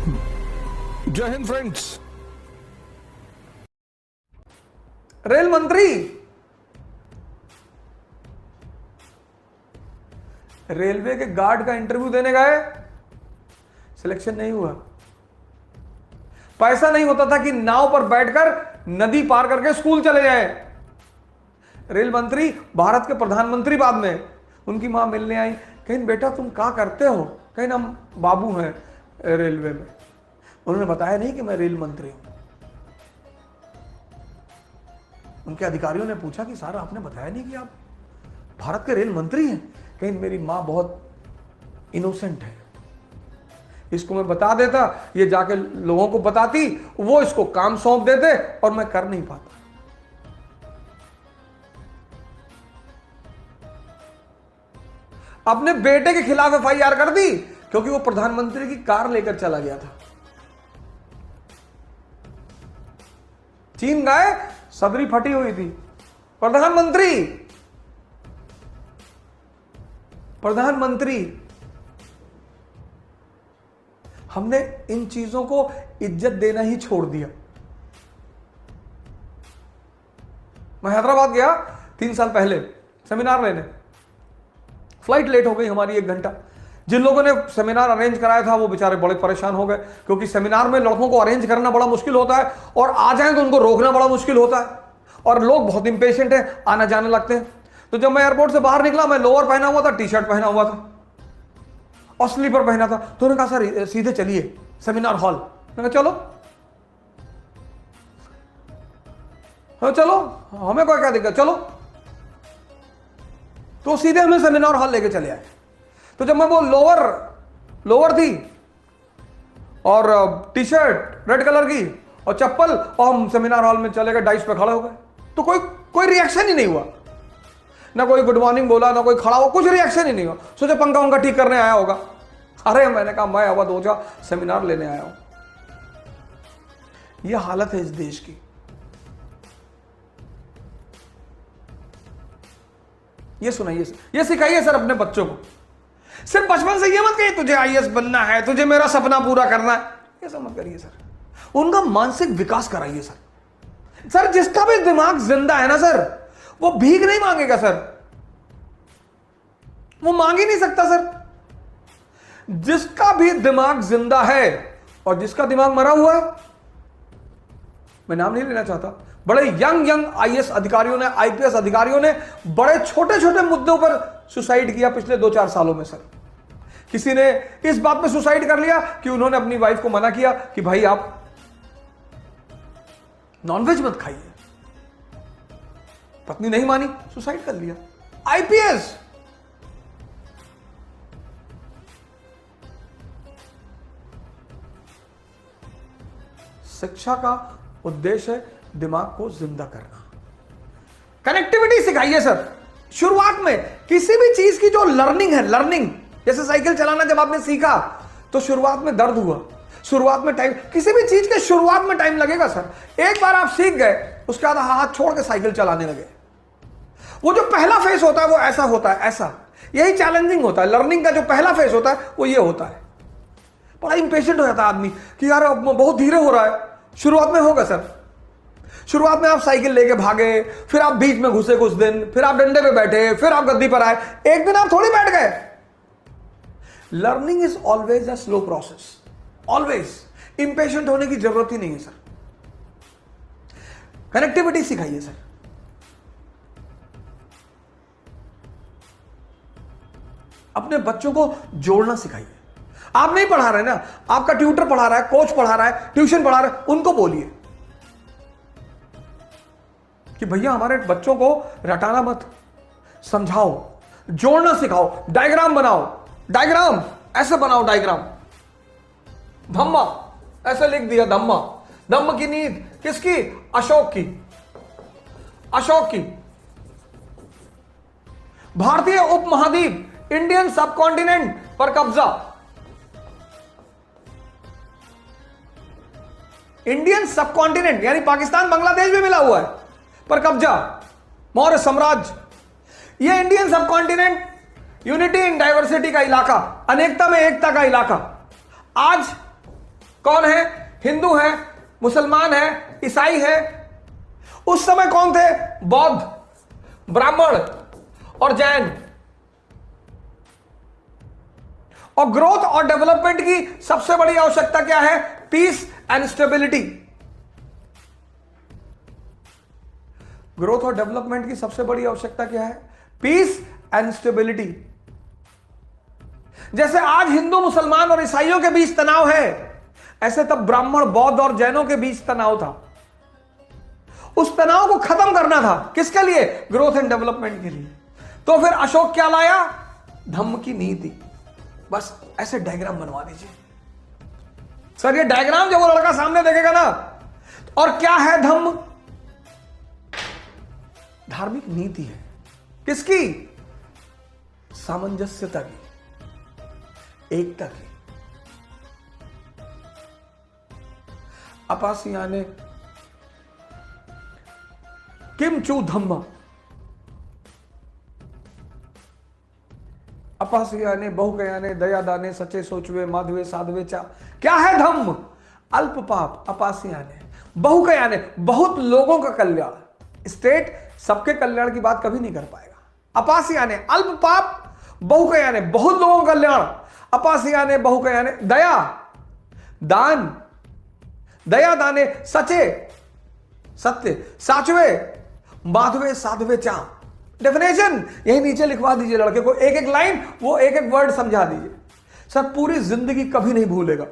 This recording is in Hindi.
जय हिंद फ्रेंड्स। रेल मंत्री रेलवे के गार्ड का इंटरव्यू देने गए, सिलेक्शन नहीं हुआ। पैसा नहीं होता था कि नाव पर बैठकर नदी पार करके स्कूल चले जाए। रेल मंत्री भारत के प्रधानमंत्री बाद में, उनकी मां मिलने आई, कहीं बेटा तुम क्या करते हो? कहीं हम बाबू हैं रेलवे में। उन्होंने बताया नहीं कि मैं रेल मंत्री हूं। उनके अधिकारियों ने पूछा कि सर आपने बताया नहीं कि आप भारत के रेल मंत्री हैं? कहीं मेरी मां बहुत इनोसेंट है, इसको मैं बता देता, ये जाके लोगों को बताती, वो इसको काम सौंप देते और मैं कर नहीं पाता। अपने बेटे के खिलाफ एफआईआर कर दी क्योंकि वो प्रधानमंत्री की कार लेकर चला गया था। चीन गए, सदरी फटी हुई थी। प्रधानमंत्री हमने इन चीजों को इज्जत देना ही छोड़ दिया। मैं हैदराबाद गया 3 साल पहले सेमिनार लेने, फ्लाइट लेट हो गई हमारी 1 घंटा। जिन लोगों ने सेमिनार अरेंज कराया था वो बेचारे बड़े परेशान हो गए, क्योंकि सेमिनार में लड़कों को अरेंज करना बड़ा मुश्किल होता है और आ जाएं तो उनको रोकना बड़ा मुश्किल होता है, और लोग बहुत इंपेशेंट हैं, आना जाने लगते हैं। तो जब मैं एयरपोर्ट से बाहर निकला, मैं लोअर पहना हुआ था, टी-शर्ट पहना हुआ था और स्लीपर पहना था। तो उन्होंने कहा सर सीधे चलिए सेमिनार हॉल। मैंने कहा चलो, हाँ चलो, हमें कोई क्या दिक्कत, चलो। तो सीधे हमें सेमिनार हॉल लेके चले आए। तो जब मैं वो लोअर थी और टी-शर्ट रेड कलर की और चप्पल, और हम सेमिनार हॉल में चले गए, डाइस पे खड़े हो गए, तो कोई रिएक्शन ही नहीं हुआ। ना कोई गुड मॉर्निंग बोला, ना कोई खड़ा हुआ, कुछ रिएक्शन ही नहीं हुआ। सोचा पंखा उनका ठीक करने आया होगा। अरे मैंने कहा मैं अवध ओझा सेमिनार लेने आया हूं। यह हालत है इस देश की। ये सुनाइए, ये सिखाइए सर अपने बच्चों को। सिर्फ बचपन से ये मत कहिए तुझे आईएएस बनना है, तुझे मेरा सपना पूरा करना है, ये सब मत करिए सर। उनका मानसिक विकास कराइए सर। सर जिसका भी दिमाग जिंदा है ना सर, वो भीख नहीं मांगेगा सर, वो मांग ही नहीं सकता सर। जिसका भी दिमाग जिंदा है और जिसका दिमाग मरा हुआ है, मैं नाम नहीं लेना चाहता, बड़े यंग आईएएस अधिकारियों ने, आईपीएस अधिकारियों ने बड़े छोटे छोटे मुद्दों पर सुसाइड किया पिछले 2-4 सालों में सर। किसी ने इस बात पे सुसाइड कर लिया कि उन्होंने अपनी वाइफ को मना किया कि भाई आप नॉनवेज मत खाइए, पत्नी नहीं मानी, सुसाइड कर लिया। आईपीएस शिक्षा का उद्देश्य है दिमाग को जिंदा करना। कनेक्टिविटी सिखाइए सर। शुरुआत में किसी भी चीज की जो लर्निंग है, लर्निंग जैसे साइकिल चलाना जब आपने सीखा तो शुरुआत में दर्द हुआ, शुरुआत में टाइम, किसी भी चीज के शुरुआत में टाइम लगेगा सर। एक बार आप सीख गए, उसके बाद हाथ छोड़ के साइकिल चलाने लगे। वो जो पहला फेस होता है वो ऐसा होता है, ऐसा, यही चैलेंजिंग होता है। लर्निंग का जो पहला फेस होता है वो ये होता है। बड़ा इंपेशेंट हो जाता है आदमी कि यार अब बहुत धीरे हो रहा है। शुरुआत में होगा सर, शुरुआत में आप साइकिल लेके भागे, फिर आप बीच में घुसे कुछ दिन, फिर आप डंडे पे बैठे, फिर आप गद्दी पर आए, एक दिन आप थोड़ी बैठ गए। Learning is always a slow process, always. Impatient होने की जरूरत ही नहीं है सर। कनेक्टिविटी सिखाइए सर। अपने बच्चों को जोड़ना सिखाइए। आप नहीं पढ़ा रहे ना, आपका ट्यूटर पढ़ा रहा है, कोच पढ़ा रहा है, ट्यूशन पढ़ा रहा है, उनको बोलिए कि भैया हमारे बच्चों को रटाना मत, समझाओ, जोड़ना सिखाओ, डायग्राम बनाओ, डायग्राम ऐसे बनाओ, डायग्राम। धम्मा ऐसे लिख दिया, धम्मा, धम्म की नींद किसकी? अशोक की, अशोक की। भारतीय उपमहाद्वीप, इंडियन सबकॉन्टिनेंट पर कब्जा, इंडियन सबकॉन्टिनेंट यानी पाकिस्तान बांग्लादेश भी मिला हुआ है, पर कब्जा, मौर्य साम्राज्य। ये Indian subcontinent unity in diversity का इलाका, अनेकता में एकता का इलाका। आज कौन है? हिंदू है, मुसलमान है, ईसाई है। उस समय कौन थे? बौद्ध, ब्राह्मण और जैन। और ग्रोथ और डेवलपमेंट की सबसे बड़ी आवश्यकता क्या है? Peace and stability. ग्रोथ और डेवलपमेंट की सबसे बड़ी आवश्यकता क्या है? Peace and stability. जैसे आज हिंदू, मुसलमान और ईसाइयों के बीच तनाव है, ऐसे तब ब्राह्मण, बौद्ध और जैनों के बीच तनाव था। उस तनाव को खत्म करना था। किसके लिए? ग्रोथ एंड डेवलपमेंट के लिए। तो फिर अशोक क्या लाया? धम्म की नीति। बस ऐसे डायग्राम बनवा दीजिए। सर ये डायग्राम जब वो लड़का सामने देखेगा ना, और क्या है धम्म? धार्मिक नीति है। किसकी? सामंजस्यता की, एकता की। अपासियाने किमचू धम्म, अपासियाने बहुकयाने दयादाने सचे सोचवे माधवे साधवे चा। क्या है धम्म? अल्प पाप। अपासियाने बहुकयाने, बहुत लोगों का कल्याण। स्टेट सबके कल्याण की बात कभी नहीं कर पाएगा। अपासियाने अल्प पाप, बहुकयाने बहुत लोगों का कल्याण। अपासियाने बहुकयाने दया दान, दया दाने सचे सत्य, साचवे माधवे साधवे चा। डेफिनेशन यही नीचे लिखवा दीजिए लड़के को, एक एक लाइन, वो एक एक वर्ड समझा दीजिए। सर पूरी जिंदगी कभी नहीं भूलेगा।